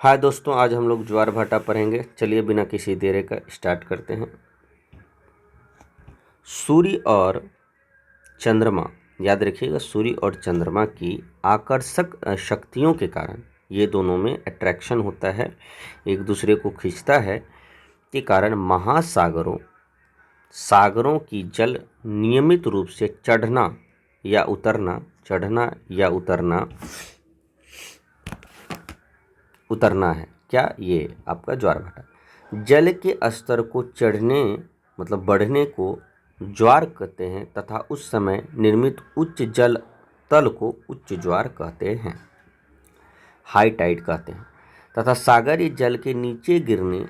हाय दोस्तों, आज हम लोग ज्वार भाटा पढ़ेंगे। चलिए बिना किसी देरी का स्टार्ट करते हैं। सूर्य और चंद्रमा, याद रखिएगा, सूर्य और चंद्रमा की आकर्षक शक्तियों के कारण ये दोनों में अट्रैक्शन होता है, एक दूसरे को खींचता है के कारण सागरों की जल नियमित रूप से चढ़ना या उतरना है। क्या ये आपका ज्वार भाटा। जल के स्तर को चढ़ने मतलब बढ़ने को ज्वार कहते हैं तथा उस समय निर्मित उच्च जल तल को उच्च ज्वार कहते हैं, हाई टाइड कहते हैं। तथा सागरीय जल के नीचे गिरने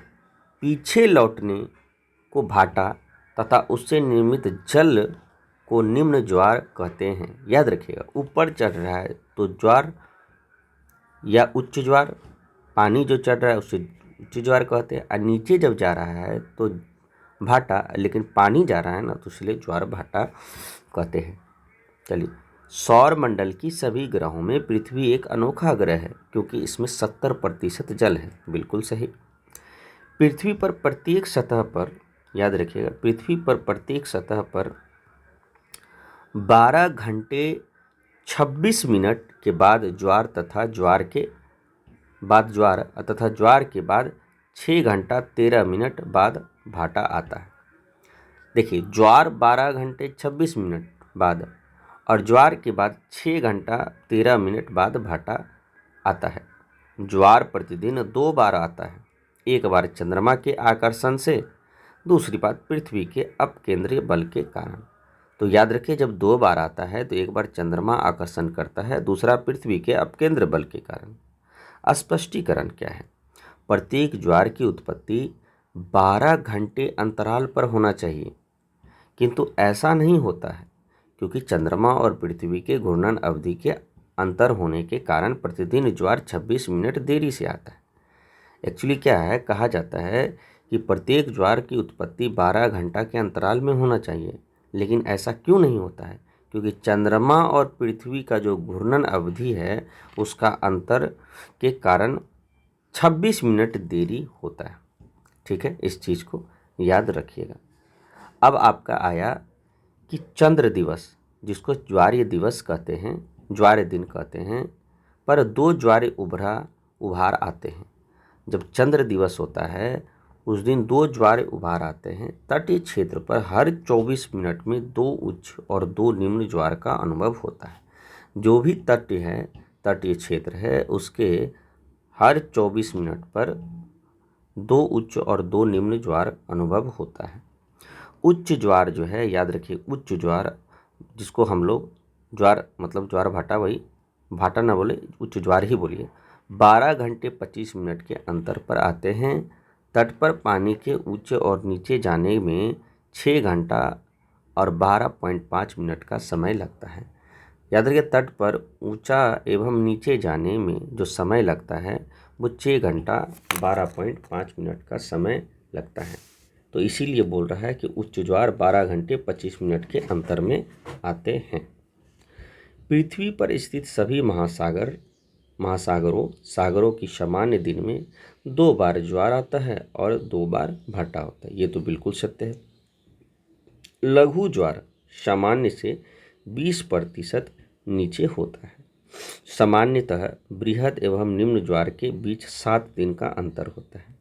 पीछे लौटने को भाटा तथा उससे निर्मित जल को निम्न ज्वार कहते हैं। याद रखिएगा, ऊपर चढ़ रहा है तो ज्वार या उच्च ज्वार, पानी जो चढ़ रहा है उसे उच्च ज्वार कहते हैं, और नीचे जब जा रहा है तो भाटा, लेकिन पानी जा रहा है ना तो इसलिए ज्वार भाटा कहते हैं। चलिए, सौर मंडल की सभी ग्रहों में पृथ्वी एक अनोखा ग्रह है क्योंकि इसमें 70% जल है। बिल्कुल सही। पृथ्वी पर प्रत्येक सतह पर, याद रखिएगा, पृथ्वी पर प्रत्येक सतह पर 12 घंटे 26 मिनट के बाद ज्वार के बाद 6 घंटा 13 मिनट बाद भाटा आता है। देखिए, ज्वार 12 घंटे 26 मिनट बाद और ज्वार के बाद 6 घंटा 13 मिनट बाद भाटा आता है। ज्वार प्रतिदिन 2 बार आता है, एक बार चंद्रमा के आकर्षण से, दूसरी बात पृथ्वी के अपकेंद्रीय बल के कारण। तो याद रखिए, जब 2 बार आता है तो एक बार चंद्रमा आकर्षण करता है, दूसरा पृथ्वी के अपकेंद्र बल के कारण। स्पष्टीकरण क्या है। प्रत्येक ज्वार की उत्पत्ति 12 घंटे अंतराल पर होना चाहिए, किंतु ऐसा नहीं होता है क्योंकि चंद्रमा और पृथ्वी के घूर्णन अवधि के अंतर होने के कारण प्रतिदिन ज्वार 26 मिनट देरी से आता है। एक्चुअली क्या है, कहा जाता है कि प्रत्येक ज्वार की उत्पत्ति 12 घंटा के अंतराल में होना चाहिए, लेकिन ऐसा क्यों नहीं होता है? क्योंकि चंद्रमा और पृथ्वी का जो घूर्णन अवधि है उसका अंतर के कारण 26 मिनट देरी होता है। ठीक है, इस चीज़ को याद रखिएगा। अब आपका आया कि चंद्र दिवस, जिसको ज्वारीय दिवस कहते हैं, ज्वारीय दिन कहते हैं, पर 2 ज्वारीय उभार आते हैं। जब चंद्र दिवस होता है उस दिन 2 ज्वार उभार आते हैं। तटीय क्षेत्र पर हर 24 मिनट में 2 उच्च और 2 निम्न ज्वार का अनुभव होता है। जो भी तटीय क्षेत्र है उसके हर 24 मिनट पर 2 उच्च और 2 निम्न ज्वार अनुभव होता है। उच्च ज्वार जो है, याद रखिए, उच्च ज्वार जिसको हम लोग ज्वार मतलब ज्वार भाटा, वही भाटा ना बोले, उच्च ज्वार ही बोलिए, 12 घंटे 25 मिनट के अंतर पर आते हैं। तट पर पानी के ऊंचे और नीचे जाने में 6 घंटा और 12.5 मिनट का समय लगता है। याद रखिए, तट पर ऊंचा एवं नीचे जाने में जो समय लगता है वो 6 घंटा 12.5 मिनट का समय लगता है। तो इसीलिए बोल रहा है कि उच्च ज्वार 12 घंटे 25 मिनट के अंतर में आते हैं। पृथ्वी पर स्थित सभी सागरों की सामान्य दिन में 2 बार ज्वार आता है और 2 बार भाटा होता है। ये तो बिल्कुल सत्य है। लघु ज्वार सामान्य से 20% नीचे होता है। सामान्यतः बृहद एवं निम्न ज्वार के बीच 7 दिन का अंतर होता है।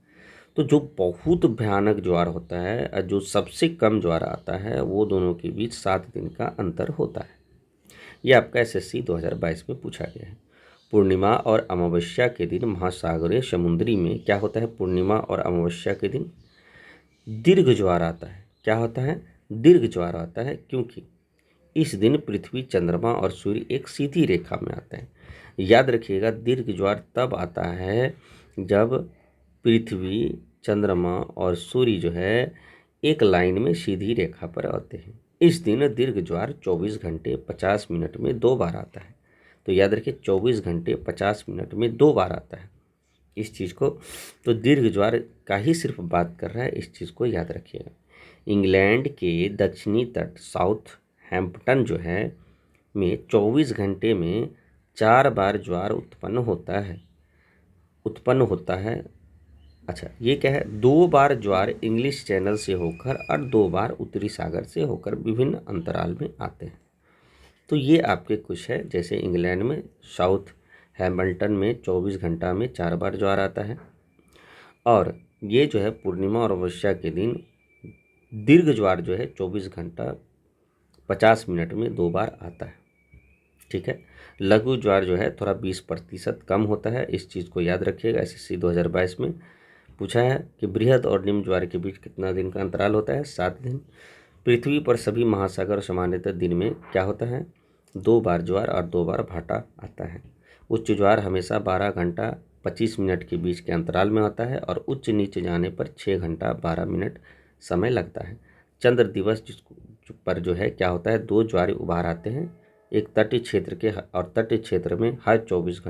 तो जो बहुत भयानक ज्वार होता है और जो सबसे कम ज्वार आता है वो दोनों के बीच 7 दिन का अंतर होता है। ये आपका एसएससी 2022 में पूछा गया है। पूर्णिमा और अमावस्या के दिन महासागरीय समुद्री में क्या होता है? पूर्णिमा और अमावस्या के दिन दीर्घ ज्वार आता है। क्या होता है? दीर्घ ज्वार आता है, क्योंकि इस दिन पृथ्वी, चंद्रमा और सूर्य एक सीधी रेखा में आते हैं। याद रखिएगा, दीर्घ ज्वार तब आता है जब पृथ्वी, चंद्रमा और सूर्य जो है एक लाइन में सीधी रेखा पर आते हैं। इस दिन दीर्घ ज्वार 24 घंटे 50 मिनट में 2 बार आता है। तो याद रखिए, 24 घंटे 50 मिनट में 2 बार आता है इस चीज़ को। तो दीर्घ ज्वार का ही सिर्फ बात कर रहा है, इस चीज़ को याद रखिएगा। इंग्लैंड के दक्षिणी तट साउथ हैम्पटन जो है में 24 घंटे में 4 बार ज्वार उत्पन्न होता है। उत्पन्न होता है। अच्छा, ये क्या है, 2 बार ज्वार इंग्लिश चैनल से होकर और 2 बार उत्तरी सागर से होकर विभिन्न अंतराल में आते हैं। तो ये आपके कुछ है, जैसे इंग्लैंड में साउथ हैम्पटन में 24 घंटा में 4 बार ज्वार आता है, और ये जो है पूर्णिमा और अमावस्या के दिन दीर्घ ज्वार जो है 24 घंटा 50 मिनट में 2 बार आता है। ठीक है, लघु ज्वार जो है थोड़ा 20% कम होता है, इस चीज़ को याद रखिएगा। SSC 2022 में पूछा है कि बृहद और निम्न ज्वार के बीच कितना दिन का अंतराल होता है, 7 दिन। पृथ्वी पर सभी महासागर सामान्यतः दिन में क्या होता है, 2 बार ज्वार और 2 बार भाटा आता है। उच्च ज्वार हमेशा 12 घंटा 25 मिनट के बीच के अंतराल में होता है, और उच्च नीचे जाने पर 6 घंटा 12 मिनट समय लगता है। चंद्र दिवस पर जो है क्या होता है, 2 ज्वार उभार आते हैं, एक तटीय क्षेत्र के और तटीय क्षेत्र में हर 24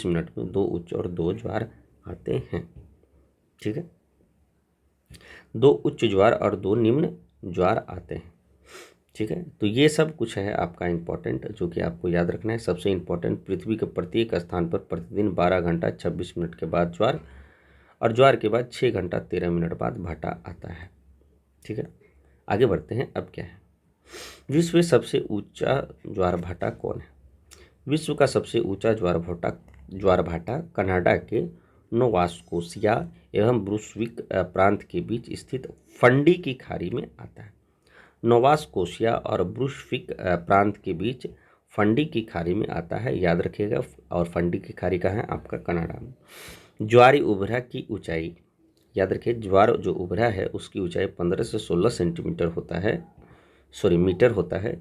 मिनट में 2 उच्च और 2 ज्वार आते हैं। ठीक है, 2 उच्च ज्वार और 2 निम्न ज्वार आते हैं। ठीक है, तो ये सब कुछ है आपका इम्पोर्टेंट, जो कि आपको याद रखना है। सबसे इम्पोर्टेंट, पृथ्वी के प्रत्येक स्थान पर प्रतिदिन 12 घंटा 26 मिनट के बाद ज्वार, और ज्वार के बाद 6 घंटा 13 मिनट बाद भाटा आता है। ठीक है, आगे बढ़ते हैं। अब क्या है, विश्व में सबसे ऊंचा ज्वार भाटा कौन है? विश्व का सबसे ऊंचा ज्वार भाटा कनाडा के नोवास्कोसिया एवं ब्रुnswick प्रांत के बीच स्थित फंडी की खाड़ी में आता है। नोवास्कोसिया और ब्रुnswick प्रांत के बीच फंडी की खाड़ी में आता है, याद रखिएगा। और फंडी की खाड़ी कहाँ है, आपका कनाडा में। ज्वारी उभरा की ऊंचाई, याद रखिए, ज्वार जो उभरा है उसकी ऊंचाई 15 से 16 सेंटीमीटर होता है, मीटर होता है,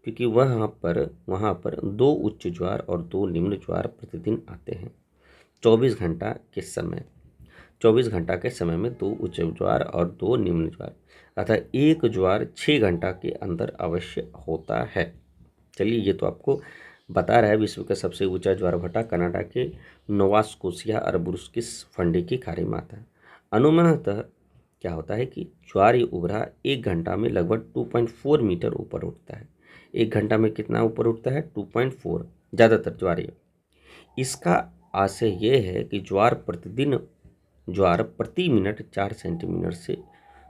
क्योंकि वहाँ पर 2 उच्च ज्वार और 2 निम्न ज्वार प्रतिदिन आते हैं। 24 घंटा के समय में 2 उच्च ज्वार और 2 निम्न ज्वार, अर्थात एक ज्वार 6 घंटा के अंदर अवश्य होता है। चलिए, ये तो आपको बता रहा है। विश्व का सबसे ऊंचा ज्वार भाटा कनाडा के नोवास्कोसिया और ब्रुnswick फंडी की खाड़ी में आता है। अनुमानतः क्या होता है कि ज्वार उभरा 1 घंटा में लगभग 2.4 मीटर ऊपर उठता है। 1 घंटा में कितना ऊपर उठता है, 2.4, ज़्यादातर ज्वार। इसका आशय ये है कि ज्वार प्रति मिनट 4 सेंटीमीटर से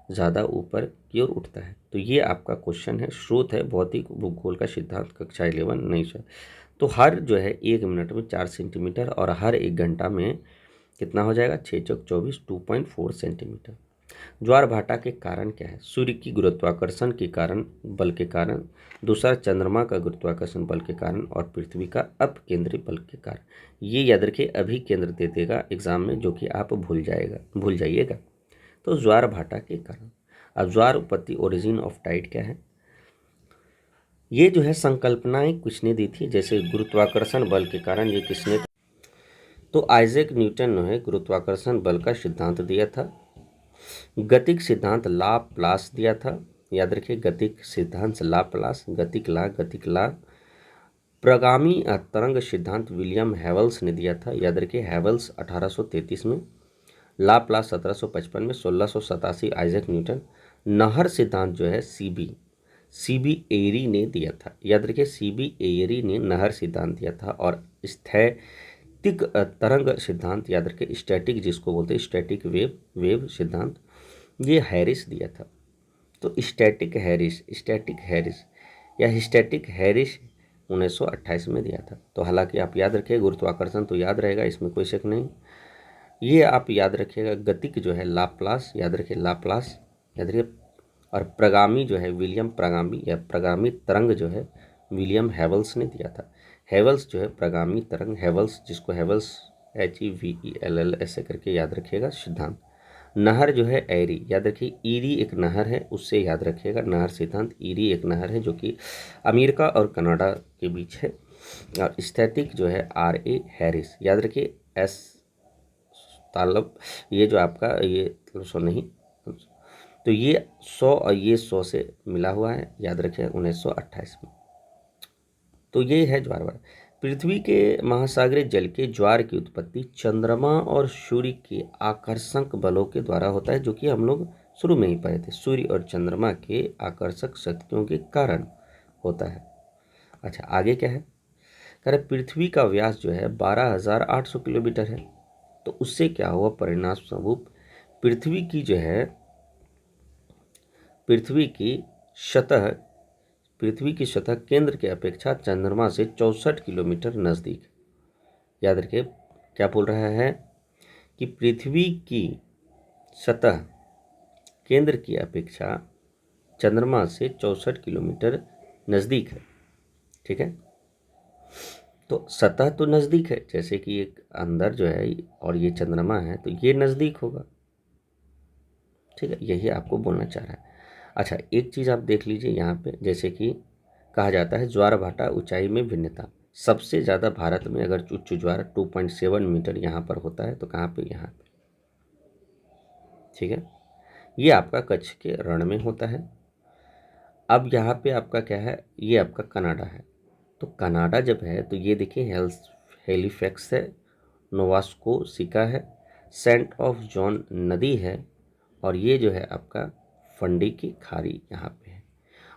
ज़्यादा ऊपर की ओर उठता है। तो ये आपका क्वेश्चन है, स्रोत है भौतिक भूगोल का सिद्धांत, कक्षा 11 नहीं सर। तो हर जो है 1 मिनट में 4 सेंटीमीटर, और हर 1 घंटा में कितना हो जाएगा, 6 चौक 24, 2.4 सेंटीमीटर। ज्वार भाटा के कारण क्या है? सूर्य की गुरुत्वाकर्षण के कारण, बल के कारण, दूसरा चंद्रमा का गुरुत्वाकर्षण बल के कारण, और पृथ्वी का अपकेंद्री बल के कारण। ये याद रखिए, अभी केंद्र दे देगा एग्जाम में, जो कि आप भूल जाइएगा। तो ज्वार भाटा के कारण। अब ज्वार उत्पत्ति, ओरिजिन ऑफ टाइड क्या है? ये जो है संकल्पनाएं किसने दी थी? जैसे गुरुत्वाकर्षण बल के कारण, ये किसने? तो आइजैक न्यूटन ने गुरुत्वाकर्षण बल का सिद्धांत दिया था। गतिक सिद्धांत लाप्लास दिया था, याद रखिए, गतिक सिद्धांत लाप्लास, गतिक ला। प्रगामी तरंग सिद्धांत विलियम हेवल्स ने दिया था, याद रखिए, हेवल्स 1833 में, लाप्लास 1755 में, 1687 आइजैक न्यूटन। नहर सिद्धांत जो है सीबी एरी ने दिया था, याद रखिए, सीबी एरी ने नहर सिद्धांत दिया था। और स्थैतिक तरंग सिद्धांत, याद रखिए, स्टैटिक जिसको बोलते हैं स्टैटिक वेव सिद्धांत, ये हैरिस दिया था। तो स्टैटिक हैरिस 1928 में दिया था। तो हालांकि आप याद रखिए, गुरुत्वाकर्षण तो याद रहेगा, इसमें कोई शक नहीं। ये आप याद रखिएगा, गतिक जो है लाप्लास, याद रखिए लाप्लास, याद रखिए। और प्रगामी जो है विलियम प्रगामी तरंग जो है विलियम हेवल्स ने दिया था। हेवल्स जो है प्रगामी तरंग, हेवल्स जिसको हेवल्स HEVELL ऐसे करके याद रखिएगा सिद्धांत। नहर जो है एरी, याद रखिए, ईरी एक नहर है, उससे याद रखिएगा नहर सिद्धांत। ईरी एक नहर है जो कि अमेरिका और कनाडा के बीच है। और स्थैतिक जो है RA हैरिस, याद रखिए, S तालब, ये जो आपका ये 100 नहीं, तो ये 100 और ये 100 से मिला हुआ है, याद रखिए, 1928 में। तो ये है ज्वार भाटा। पृथ्वी के महासागरीय जल के ज्वार की उत्पत्ति चंद्रमा और सूर्य के आकर्षक बलों के द्वारा होता है, जो कि हम लोग शुरू में ही पढ़े थे, सूर्य और चंद्रमा के आकर्षक शक्तियों के कारण होता है। अच्छा, आगे क्या है? कह रहे पृथ्वी का व्यास जो है 12,800 किलोमीटर है। तो उससे क्या हुआ, परिणाम स्वरूप पृथ्वी की जो है पृथ्वी की सतह पृथ्वी की सतह केंद्र की अपेक्षा चंद्रमा से 64 किलोमीटर नज़दीक। याद रखिए, क्या बोल रहा है कि पृथ्वी की सतह केंद्र की अपेक्षा चंद्रमा से 64 किलोमीटर नज़दीक है। ठीक है, तो सतह तो नज़दीक है, जैसे कि एक अंदर जो है और ये चंद्रमा है, तो ये नज़दीक होगा। ठीक है, यही आपको बोलना चाह रहा है। अच्छा, एक चीज़ आप देख लीजिए यहाँ पे, जैसे कि कहा जाता है ज्वार भाटा ऊंचाई में भिन्नता। सबसे ज़्यादा भारत में अगर उच्च ज्वार 2.7 मीटर यहाँ पर होता है, तो कहाँ पे, यहाँ पे। ठीक है, ये आपका कच्छ के रण में होता है। अब यहाँ पे आपका क्या है, ये आपका कनाडा है। तो कनाडा जब है तो ये देखिए हेलीफैक्स है, नोवास्कोसिका है, सेंट ऑफ जॉन नदी है, और ये जो है आपका फंडी की खाड़ी यहाँ पे है।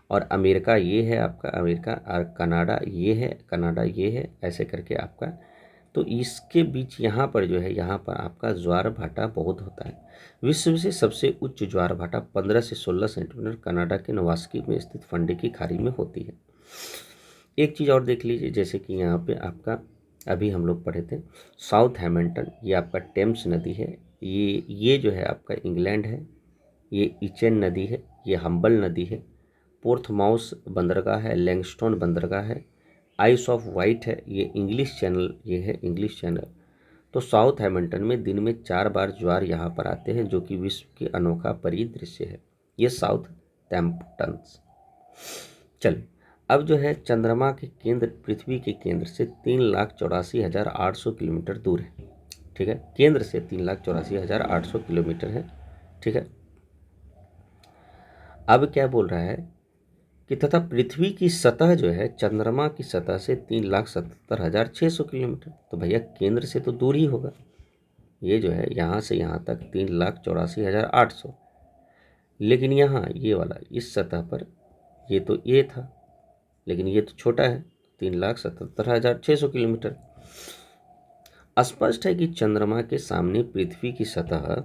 और अमेरिका ये है आपका, अमेरिका, और कनाडा ये है, कनाडा ये है, ऐसे करके आपका। तो इसके बीच यहाँ पर जो है, यहाँ पर आपका ज्वार भाटा बहुत होता है। विश्व से सबसे उच्च ज्वार भाटा 15 से 16 सेंटीमीटर कनाडा के नोवास्की में स्थित फंडी की खाड़ी में होती है। एक चीज़ और देख लीजिए, जैसे कि यहाँ पे आपका अभी हम लोग पढ़े थे साउथ हैमिल्टन, ये आपका टेम्स नदी है, ये जो है आपका इंग्लैंड है, ये इचेन नदी है, ये हम्बल नदी है, पोर्थमाउस बंदरगाह है, लैंगस्टोन बंदरगाह है, आइस ऑफ वाइट है, ये इंग्लिश चैनल, ये है इंग्लिश चैनल। तो साउथ हैमिल्टन में दिन में 4 बार ज्वार यहाँ पर आते हैं, जो कि विश्व के अनोखा परिदृश्य है। ये साउथ टैम्पटन्स। चलिए, अब जो है चंद्रमा के केंद्र पृथ्वी के केंद्र से 3,84,800 किलोमीटर दूर है। ठीक है, केंद्र से 3,84,800 किलोमीटर है। ठीक है, अब क्या बोल रहा है कि तथा पृथ्वी की सतह जो है चंद्रमा की सतह से 3,77,600 किलोमीटर। तो भैया केंद्र से तो दूर ही होगा, ये जो है यहाँ से यहाँ तक 3,84,800, लेकिन यहाँ ये वाला इस सतह पर ये तो ये था, लेकिन ये तो छोटा है, 3,77,600 किलोमीटर। स्पष्ट है कि चंद्रमा के सामने पृथ्वी की सतह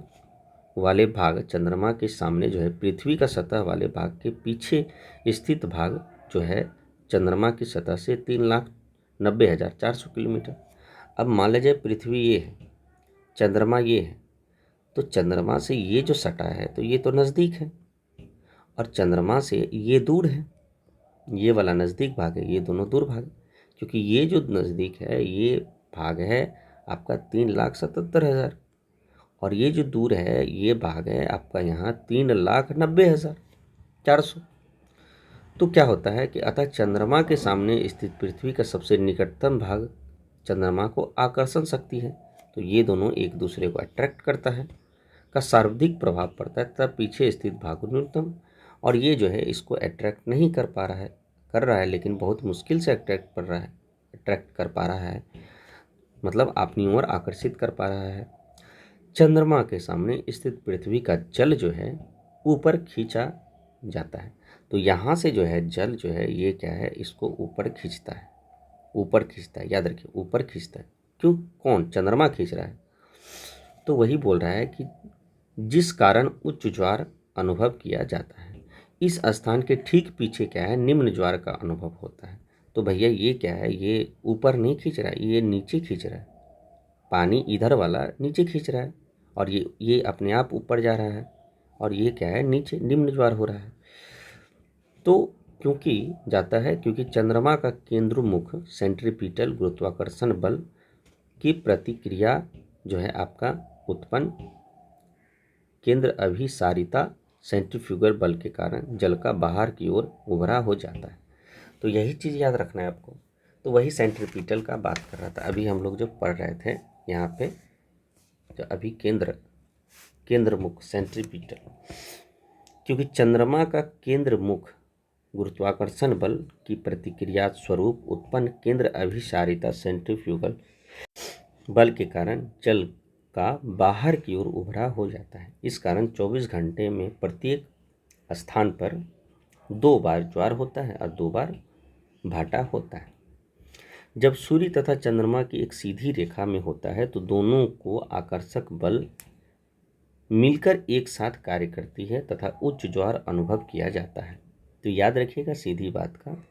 वाले भाग, चंद्रमा के सामने जो है पृथ्वी का सतह वाले भाग के पीछे स्थित भाग जो है चंद्रमा की सतह से 3,90,400 किलोमीटर। अब मान लीजिए पृथ्वी ये है, चंद्रमा ये है, तो चंद्रमा से ये जो सटा है तो ये तो नज़दीक है, और चंद्रमा से ये दूर है, ये वाला नज़दीक भाग है, ये दोनों दूर भाग है। क्योंकि ये जो नज़दीक है ये भाग है आपका 3,77,000, और ये जो दूर है ये भाग है आपका यहाँ 3,90,400। तो क्या होता है कि अतः चंद्रमा के सामने स्थित पृथ्वी का सबसे निकटतम भाग चंद्रमा को आकर्षण शक्ति है, तो ये दोनों एक दूसरे को अट्रैक्ट करता है, का सर्वाधिक प्रभाव पड़ता है, तब पीछे स्थित भाग न्यूनतम। और ये जो है इसको अट्रैक्ट नहीं कर पा रहा है, कर रहा है लेकिन बहुत मुश्किल से अट्रैक्ट कर पा रहा है, मतलब अपनी ओर आकर्षित कर पा रहा है। चंद्रमा के सामने स्थित पृथ्वी का जल जो है ऊपर खींचा जाता है। तो यहाँ से जो है जल जो है ये क्या है, इसको ऊपर खींचता है, ऊपर खींचता है, याद रखिए ऊपर खींचता है। क्यों, कौन, चंद्रमा खींच रहा है। तो वही बोल रहा है कि जिस कारण उच्च ज्वार अनुभव किया जाता है, इस स्थान के ठीक पीछे क्या है, निम्न ज्वार का अनुभव होता है। तो भैया ये क्या है, ये ऊपर नहीं खींच रहा है, ये नीचे खींच रहा है, पानी इधर वाला नीचे खींच रहा है, और ये अपने आप ऊपर जा रहा है, और ये क्या है, नीचे निम्न ज्वार हो रहा है। तो क्योंकि जाता है, क्योंकि चंद्रमा का केंद्रोन्मुख सेंट्रीपिटल गुरुत्वाकर्षण बल की प्रतिक्रिया जो है आपका उत्पन्न केंद्र अभिसारिता सेंट्रीफ्यूगल बल के कारण जल का बाहर की ओर उभरा हो जाता है। तो यही चीज़ याद रखना है आपको। तो वही सेंट्रीपिटल का बात कर रहा था अभी हम लोग जो पढ़ रहे थे यहाँ पे, जो अभी केंद्रमुख सेंट्रीपिटल, क्योंकि चंद्रमा का केंद्रमुख गुरुत्वाकर्षण बल की प्रतिक्रिया स्वरूप उत्पन्न केंद्र अभिसारिता सेंट्रीफ्यूगल बल के कारण जल का बाहर की ओर उभरा हो जाता है। इस कारण 24 घंटे में प्रत्येक स्थान पर 2 बार ज्वार होता है और 2 बार भाटा होता है। जब सूर्य तथा चंद्रमा की एक सीधी रेखा में होता है तो दोनों को आकर्षक बल मिलकर एक साथ कार्य करती है तथा उच्च ज्वार अनुभव किया जाता है। तो याद रखिएगा सीधी बात का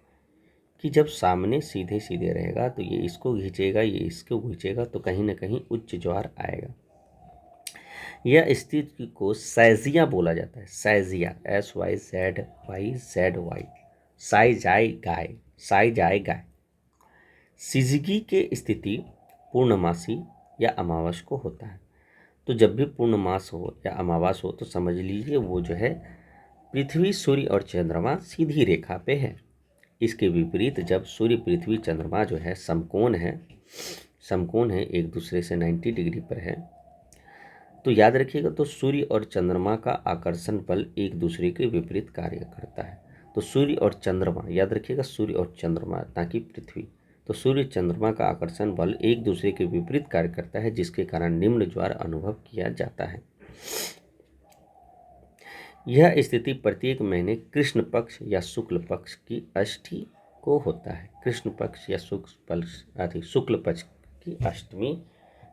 कि जब सामने सीधे सीधे रहेगा तो ये इसको खींचेगा, ये इसको खींचेगा, तो कहीं ना कहीं उच्च ज्वार आएगा। यह स्थिति को सैजिया बोला जाता है। सैजिया, SYZYZY, साई जाए गाय, साई जाए गाय। सिजगी के स्थिति पूर्णमासी या अमावस को होता है। तो जब भी पूर्णमास हो या अमावस हो तो समझ लीजिए वो जो है पृथ्वी, सूर्य और चंद्रमा सीधी रेखा पे है। इसके विपरीत जब सूर्य, पृथ्वी, चंद्रमा जो है समकोण है, एक दूसरे से 90 डिग्री पर है, तो याद रखिएगा तो सूर्य और चंद्रमा का आकर्षण बल एक दूसरे के विपरीत कार्य करता है। तो सूर्य और चंद्रमा, याद रखिएगा सूर्य और चंद्रमा ना कि पृथ्वी। तो सूर्य चंद्रमा का आकर्षण बल एक दूसरे के विपरीत कार्य करता है, जिसके कारण निम्न ज्वार अनुभव किया जाता है। यह स्थिति प्रत्येक महीने कृष्ण पक्ष या शुक्ल पक्ष की अष्टमी को होता है। कृष्ण पक्ष या शुक्ल पक्ष की अष्टमी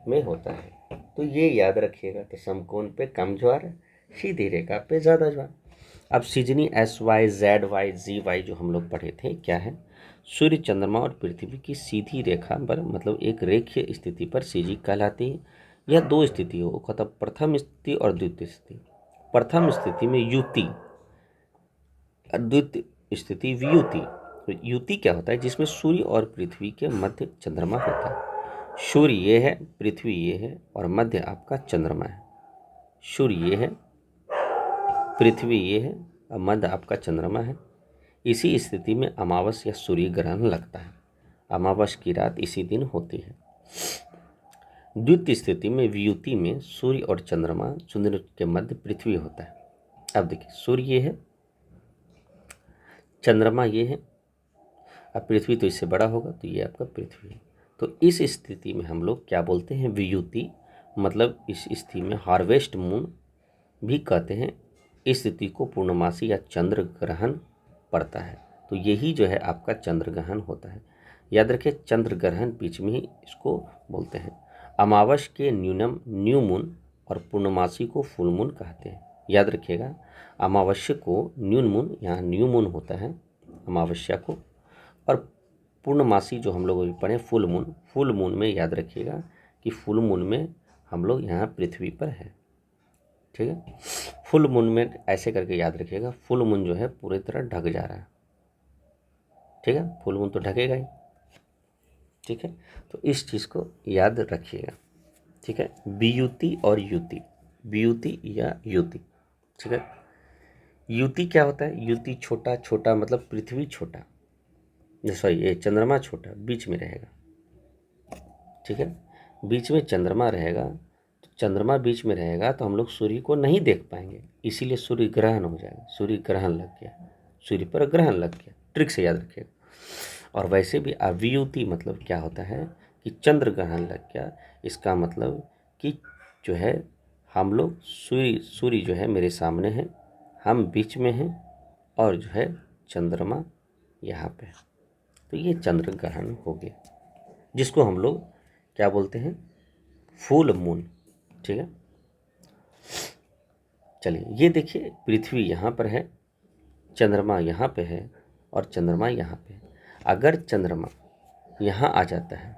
में होता है। तो ये याद रखिएगा। तो समकोण पे कम ज्वार, सीधी रेखा पे ज़्यादा ज्वार। अब सिजनी SYZYZY जो हम लोग पढ़े थे क्या है, सूर्य, चंद्रमा और पृथ्वी की सीधी रेखा पर, मतलब एक रेखीय स्थिति पर सिजी कहलाती है। यह दो स्थितियों को कहता, प्रथम स्थिति और द्वितीय स्थिति। प्रथम स्थिति में युति, द्वितीय स्थिति वियुति। तो युति क्या होता है, जिसमें सूर्य और पृथ्वी के मध्य चंद्रमा होता है। सूर्य ये है, पृथ्वी ये है और मध्य आपका चंद्रमा है। सूर्य ये है, पृथ्वी ये है और मध्य आपका चंद्रमा है। इसी स्थिति में अमावस या सूर्य ग्रहण लगता है। अमावस की रात इसी दिन होती है। द्वितीय स्थिति में वियुति में सूर्य और चंद्र के मध्य पृथ्वी होता है। अब देखिए सूर्य ये है, चंद्रमा ये है, अब पृथ्वी तो इससे बड़ा होगा तो ये आपका पृथ्वी है। तो इस स्थिति में हम लोग क्या बोलते हैं, वियुति, मतलब इस स्थिति में हार्वेस्ट मून भी कहते हैं। इस स्थिति को पूर्णमासी या चंद्र ग्रहण पड़ता है। तो यही जो है आपका चंद्र ग्रहण होता है। याद रखें चंद्र ग्रहण बीच में ही इसको बोलते हैं। अमावस के न्यूनम न्यू मून और पूर्णमासी को फुल मून कहते हैं। याद रखिएगा अमावस्या को न्यून मून, यहाँ न्यू मून होता है अमावस्या को, और पूर्णमासी जो हम लोग अभी पढ़े फुल मून में याद रखिएगा कि फुल मून में हम लोग यहाँ पृथ्वी पर है। ठीक है, फुल मून में ऐसे करके याद रखिएगा, फुल मून जो है पूरी तरह ढक जा रहा है। ठीक है, फुल मून तो ढकेगा ही। ठीक है, तो इस चीज़ को याद रखिएगा। ठीक है, वियुति और युति, वियुति या युति। ठीक है, युति क्या होता है, युति छोटा छोटा मतलब पृथ्वी छोटा, सॉरी ये चंद्रमा छोटा बीच में रहेगा। ठीक है, बीच में चंद्रमा रहेगा, तो चंद्रमा बीच में रहेगा तो हम लोग सूर्य को नहीं देख पाएंगे, इसीलिए सूर्य ग्रहण हो जाएगा। सूर्य ग्रहण लग गया, सूर्य पर ग्रहण लग गया, ट्रिक से याद रखिएगा। और वैसे भी अवियुति मतलब क्या होता है कि चंद्र ग्रहण लग गया, इसका मतलब कि जो है हम लोग सूर्य जो है मेरे सामने है, हम बीच में हैं और जो है चंद्रमा यहाँ पे है, तो ये चंद्र ग्रहण हो गया, जिसको हम लोग क्या बोलते हैं, फुल मून। ठीक है, चलिए ये देखिए पृथ्वी यहाँ पर है, चंद्रमा यहाँ पे है और चंद्रमा यहाँ पे है। अगर चंद्रमा यहाँ आ जाता है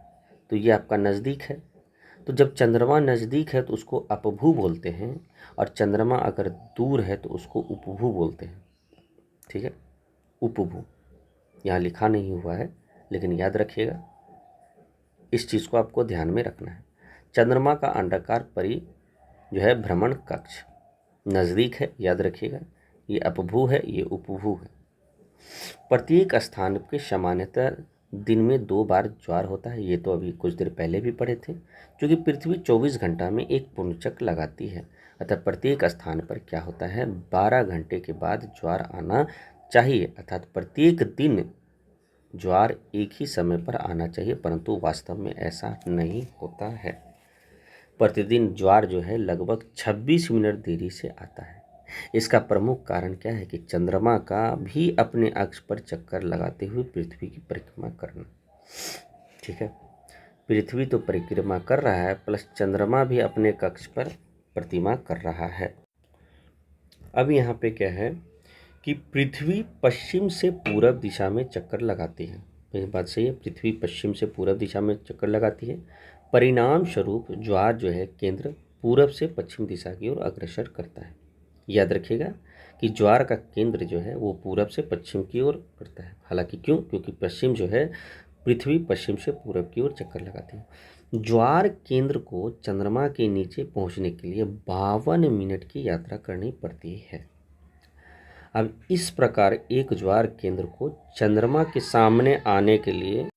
तो ये आपका नज़दीक है। तो जब चंद्रमा नज़दीक है तो उसको अपभू बोलते हैं, और चंद्रमा अगर दूर है तो उसको उपभू बोलते हैं। ठीक है, उपभू यहाँ लिखा नहीं हुआ है, लेकिन याद रखिएगा इस चीज़ को आपको ध्यान में रखना है। चंद्रमा का अंडाकार परी जो है भ्रमण कक्ष नज़दीक है, याद रखिएगा, ये अपभू है, ये उपभू है। प्रत्येक स्थान के सामान्यतः दिन में 2 बार ज्वार होता है, ये तो अभी कुछ देर पहले भी पढ़े थे। क्योंकि पृथ्वी 24 घंटा में एक पूर्णचक्र लगाती है, अतः प्रत्येक स्थान पर क्या होता है 12 घंटे के बाद ज्वार आना चाहिए, अर्थात प्रत्येक दिन ज्वार एक ही समय पर आना चाहिए, परंतु वास्तव में ऐसा नहीं होता है। प्रतिदिन ज्वार जो है लगभग 26 मिनट देरी से आता है। इसका प्रमुख कारण क्या है कि चंद्रमा का भी अपने अक्ष पर चक्कर लगाते हुए पृथ्वी की परिक्रमा करना। ठीक है। पृथ्वी तो परिक्रमा कर रहा है प्लस चंद्रमा भी अपने कक्ष पर प्रतिमा कर रहा है। अब यहाँ पे क्या है कि पृथ्वी पश्चिम से पूरब दिशा में चक्कर लगाती है। ये बात सही है, पृथ्वी पश्चिम से पूरब दिशा में चक्कर लगाती है। परिणाम स्वरूप ज्वार जो है केंद्र पूरब से पश्चिम दिशा की ओर अग्रसर करता है। याद रखिएगा कि ज्वार का केंद्र जो है वो पूरब से पश्चिम की ओर करता है। हालांकि क्योंकि पश्चिम जो है, पृथ्वी पश्चिम से पूरब की ओर चक्कर लगाती है। ज्वार केंद्र को चंद्रमा के नीचे पहुंचने के लिए 52 मिनट की यात्रा करनी पड़ती है। अब इस प्रकार एक ज्वार केंद्र को चंद्रमा के सामने आने के लिए